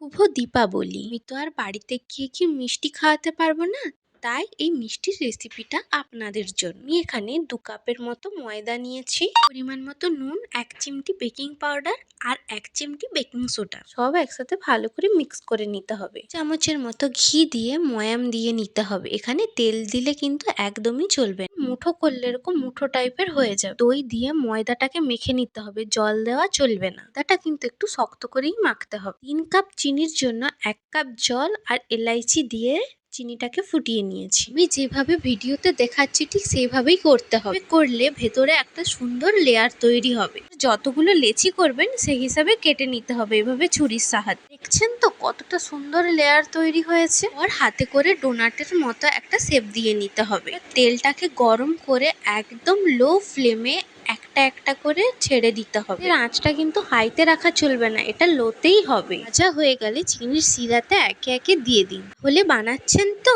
শুভ দীপাবলি। আমি তো আর বাড়িতে গিয়ে কি মিষ্টি খাওয়াতে পারবো না, তাই এই মিষ্টির রেসিপিটা আপনাদের জন্য। আমি এখানে 2 কাপের মতো ময়দা নিয়েছি, পরিমাণ মতো নুন, 1 চিমটি বেকিং পাউডার আর 1 চিমটি বেকিং সোডা। সব একসাথে ভালো করে মিক্স করে নিতে হবে। চামচের মতো ঘি দিয়ে ময়াম দিয়ে নিতে হবে। এখানে তেল দিলে কিন্তু একদমই চলবে না, মুঠো করলে এরকম মুঠো টাইপের হয়ে যাবে। দই দিয়ে ময়দাটাকে মেখে নিতে হবে, জল দেওয়া চলবে না। ময়দাটা কিন্তু একটু শক্ত করেই মাখতে হবে। 3 কাপ চিনির জন্য 1 কাপ জল আর এলাইচি দিয়ে চিনিটাকে ফুটিয়ে নিয়েছি। আমি যেভাবে ভিডিওতে দেখাচ্ছি ঠিক সেইভাবেই করতে হবে, করলে ভেতরে একটা সুন্দর লেয়ার তৈরি হবে। যতগুলো লেচি করবেন সেই হিসাবে কেটে নিতে হবে এভাবে ছুরির সাহায্যে। দেখছেন তো কতটা সুন্দর লেয়ার তৈরি হয়েছে। আর হাতে করে ডোনাটের মতো একটা শেপ দিয়ে নিতে হবে। তেলটাকে গরম করে একদম লো ফ্লেমে একটা একটা করে ছেড়ে দিতে হবে। এর আঁচটা কিন্তু হাইতে রাখা চলবে না, এটা লোতেই হবে। ভাজা হয়ে গেলে চিনির শিরাতে একে একে দিয়ে দিন। হলে বানাচ্ছেন তো